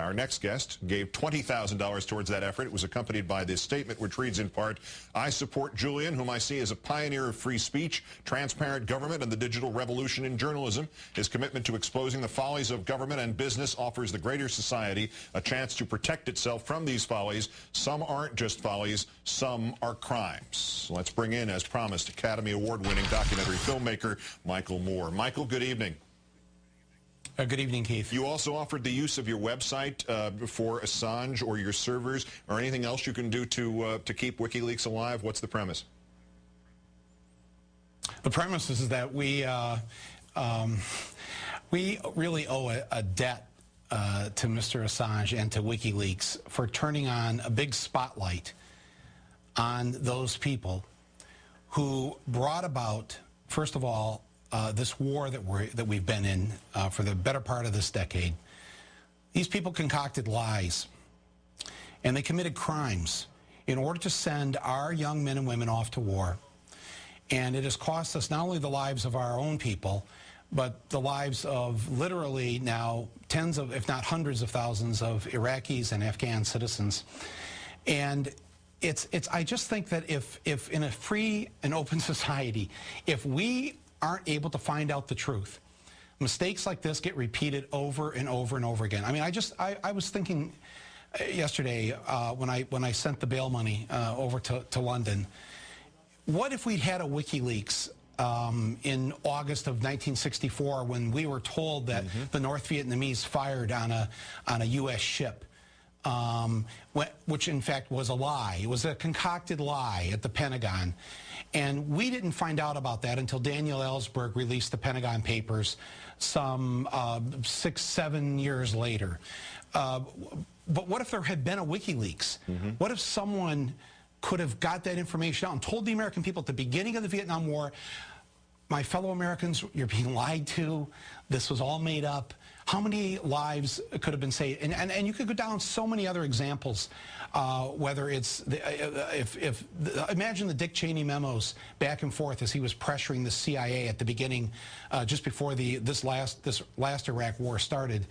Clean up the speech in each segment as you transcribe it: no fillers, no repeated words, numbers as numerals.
Our next guest gave $20,000 towards that effort. It was accompanied by this statement, which reads in part, "I support Julian, whom I see as a pioneer of free speech, transparent government, and the digital revolution in journalism. His commitment to exposing the follies of government and business offers the greater society a chance to protect itself from these follies. Some aren't just follies, some are crimes." Let's bring in, as promised, Academy Award-winning documentary filmmaker Michael Moore. Michael, good evening. Good evening, Keith. You also offered the use of your website for Assange or your servers or anything else you can do to keep WikiLeaks alive. What's the premise? The premise is that we really owe a debt to Mr. Assange and to WikiLeaks for turning on a big spotlight on those people who brought about, first of all, this war that we've been in for the better part of this decade. These people concocted lies, and they committed crimes in order to send our young men and women off to war. And it has cost us not only the lives of our own people, but the lives of literally now tens of, if not hundreds of thousands of Iraqis and Afghan citizens. And I just think that if in a free and open society, if we aren't able to find out the truth, mistakes like this get repeated over and over and over again. I mean, I was thinking yesterday when I sent the bail money over to London, what if we'd had a WikiLeaks in August of 1964 when we were told that the North Vietnamese fired on a U.S. ship, which in fact was a lie. It was a concocted lie at the Pentagon. And we didn't find out about that until Daniel Ellsberg released the Pentagon Papers some 6-7 years later. But what if there had been a WikiLeaks? What if someone could have got that information out and told the American people at the beginning of the Vietnam War, my fellow Americans, you're being lied to, this was all made up? How many lives could have been saved? And you could go down so many other examples, whether it's, imagine the Dick Cheney memos back and forth as he was pressuring the CIA at the beginning, just before this last Iraq war started.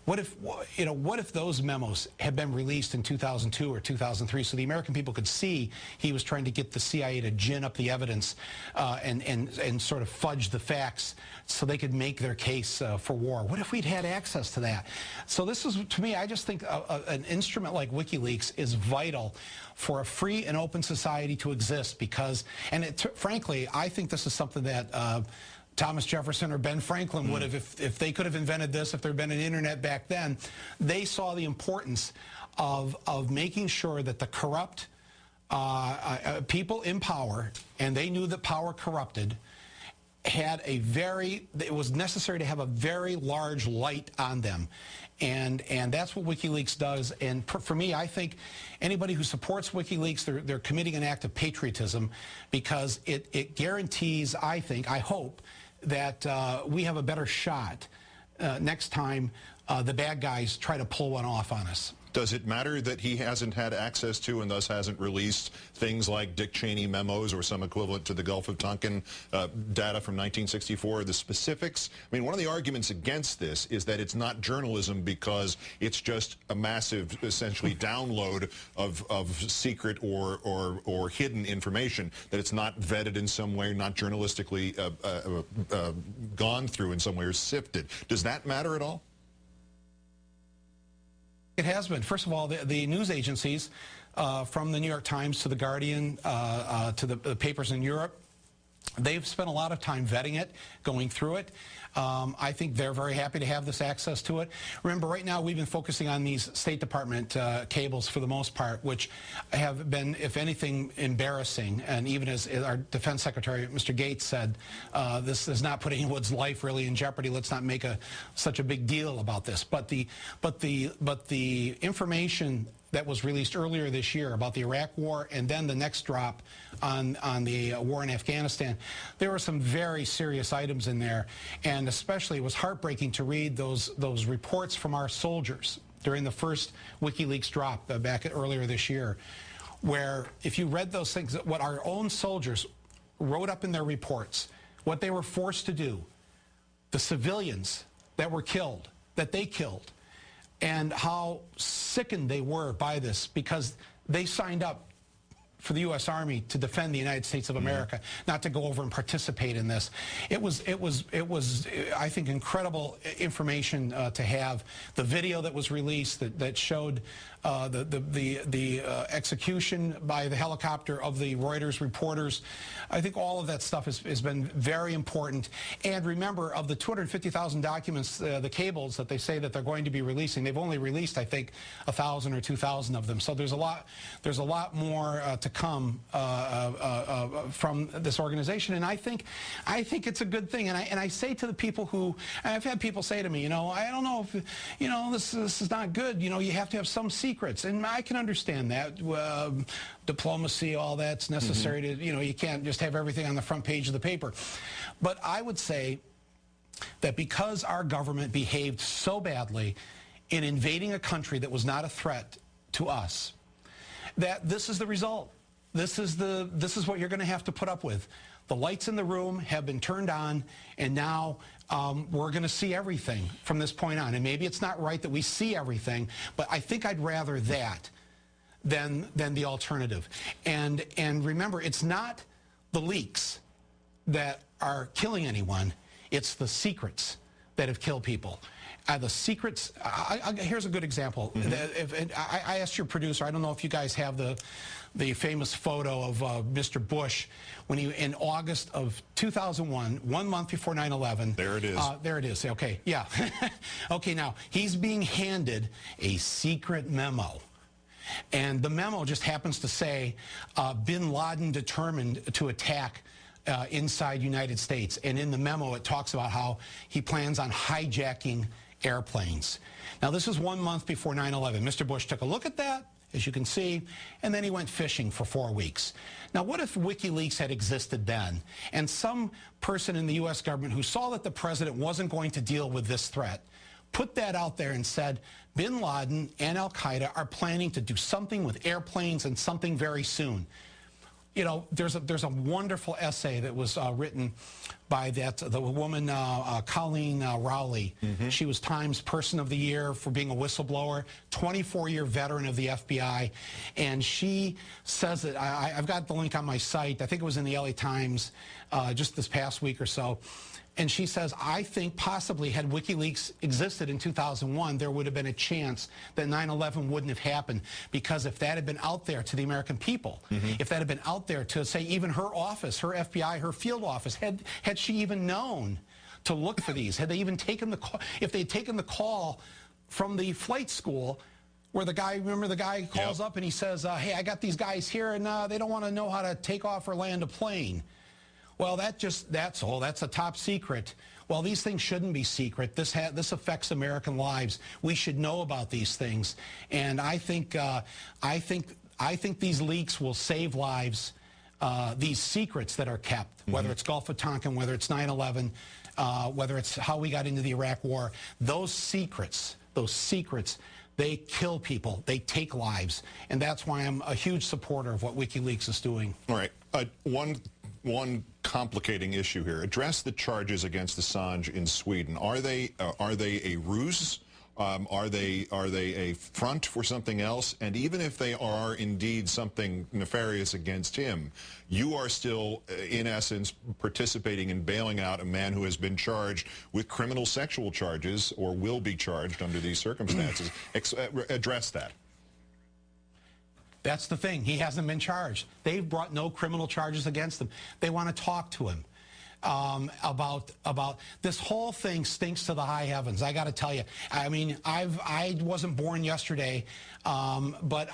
What if those memos had been released in 2002 or 2003 so the American people could see he was trying to get the CIA to gin up the evidence and sort of fudge the facts so they could make their case for war? What if we'd had access to that? So this is, to me, I just think an instrument like WikiLeaks is vital for a free and open society to exist because, and frankly, I think this is something that Thomas Jefferson or Ben Franklin would have, if they could have invented this, if there had been an internet back then. They saw the importance of making sure that the corrupt people in power, and they knew that power corrupted, it was necessary to have a very large light on them. And that's what WikiLeaks does. And for me, I think anybody who supports WikiLeaks, they're committing an act of patriotism because it guarantees, I hope, that we have a better shot next time the bad guys try to pull one off on us. Does it matter that he hasn't had access to and thus hasn't released things like Dick Cheney memos or some equivalent to the Gulf of Tonkin data from 1964? The specifics? I mean, one of the arguments against this is that it's not journalism because it's just a massive, essentially, download of secret or hidden information, that it's not vetted in some way, not journalistically gone through in some way or sifted. Does that matter at all? It has been. First of all, the news agencies, from the New York Times to the Guardian to the papers in Europe, they've spent a lot of time vetting it, going through it. I think they're very happy to have this access to it. Remember, right now we've been focusing on these State Department cables for the most part, which have been, if anything, embarrassing. And even as our Defense Secretary, Mr. Gates, said, this is not putting anyone's life really in jeopardy. Let's not make such a big deal about this. But the information that was released earlier this year about the Iraq war and then the next drop on the war in Afghanistan, there were some very serious items in there, and especially it was heartbreaking to read those reports from our soldiers during the first WikiLeaks drop back earlier this year, where if you read those things, what our own soldiers wrote up in their reports, what they were forced to do, the civilians that were killed, that they killed, and how sickened they were by this, because they signed up for the U.S. Army to defend the United States of America, not to go over and participate in this. It was, I think, incredible information to have. The video that was released that showed the execution by the helicopter of the Reuters reporters. I think all of that stuff has been very important. And remember, of the 250,000 documents, the cables that they say that they're going to be releasing, they've only released, I think, 1,000 or 2,000 of them. So there's a lot more to come from this organization, and I think it's a good thing. And I say to the people who, I've had people say to me, I don't know if, this is not good. You have to have some secrets, and I can understand that. Diplomacy, all that's necessary to, you can't just have everything on the front page of the paper. But I would say that because our government behaved so badly in invading a country that was not a threat to us, that this is the result. This is what you're going to have to put up with. The lights in the room have been turned on, and now we're going to see everything from this point on. And maybe it's not right that we see everything, but I think I'd rather that than the alternative. And remember, it's not the leaks that are killing anyone. It's the secrets that have killed people. The secrets, here's a good example. I asked your producer, I don't know if you guys have the famous photo of Mr. Bush when in August of 2001, 1 month before 9/11. There it is. There it is. Okay, yeah. Okay, now, he's being handed a secret memo. And the memo just happens to say, bin Laden determined to attack inside United States. And in the memo, it talks about how he plans on hijacking airplanes. Now, this is 1 month before 9/11. Mr. Bush took a look at that, as you can see, and then he went fishing for 4 weeks. Now, what if WikiLeaks had existed then, and some person in the U.S. government who saw that the president wasn't going to deal with this threat put that out there and said, bin Laden and al-Qaeda are planning to do something with airplanes and something very soon? There's a wonderful essay that was written by the woman, Colleen Rowley. She was Times Person of the Year for being a whistleblower, 24-year veteran of the FBI. And she says that, I've got the link on my site, I think it was in the LA Times just this past week or so. And she says, I think possibly had WikiLeaks existed in 2001, there would have been a chance that 9/11 wouldn't have happened. Because if that had been out there to the American people, if that had been out there to, say, even her office, her FBI, her field office, had she even known to look for these, had they even taken the call, if they'd taken the call from the flight school, where the guy, remember the guy calls up and he says, hey, I got these guys here, and they don't want to know how to take off or land a plane. Well, that's a top secret. Well, these things shouldn't be secret. This affects American lives. We should know about these things, and I think these leaks will save lives. These secrets that are kept, whether it's Gulf of Tonkin, whether it's 9/11, whether it's how we got into the Iraq War, those secrets, they kill people, they take lives, and that's why I'm a huge supporter of what WikiLeaks is doing. All right, one complicating issue here. Address the charges against Assange in Sweden. Are they a ruse? Are they a front for something else? And even if they are indeed something nefarious against him, you are still, in essence, participating in bailing out a man who has been charged with criminal sexual charges or will be charged under these circumstances. Address that. That's the thing. He hasn't been charged. They've brought no criminal charges against him. They want to talk to him about this whole thing. Stinks to the high heavens. I got to tell you. I mean, I wasn't born yesterday, but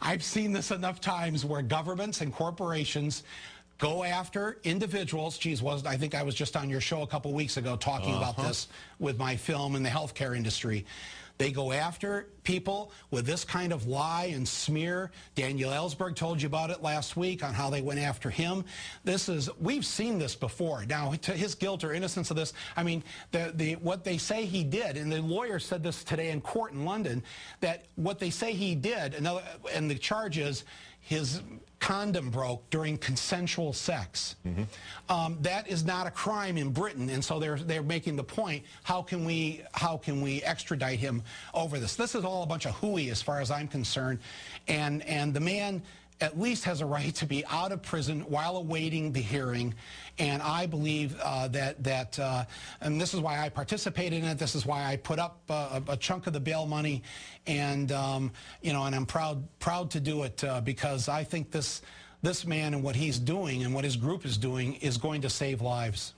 I've seen this enough times where governments and corporations go after individuals. Geez, I think I was just on your show a couple weeks ago talking about this with my film in the healthcare industry. They go after people with this kind of lie and smear. Daniel Ellsberg told you about it last week on how they went after him. We've seen this before. Now, to his guilt or innocence of this, I mean, what they say he did, and the lawyer said this today in court in London, that what they say he did, and the charge is his condom broke during consensual sex. That is not a crime in Britain, and so they're making the point: how can we extradite him over this? This is all a bunch of hooey, as far as I'm concerned, and the man at least has a right to be out of prison while awaiting the hearing. And I believe and this is why I participated in it. This is why I put up a chunk of the bail money, and you know, and I'm proud to do it because I think this man and what he's doing and what his group is doing is going to save lives.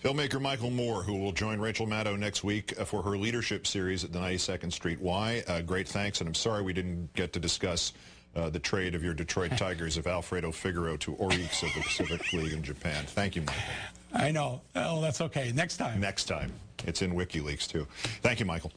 Filmmaker Michael Moore, who will join Rachel Maddow next week for her leadership series at the 92nd Street Y. Great thanks, and I'm sorry we didn't get to discuss the trade of your Detroit Tigers of Alfredo Figueroa to Orix of the Pacific League in Japan. Thank you, Michael. I know. Oh, that's okay. Next time. Next time. It's in WikiLeaks, too. Thank you, Michael.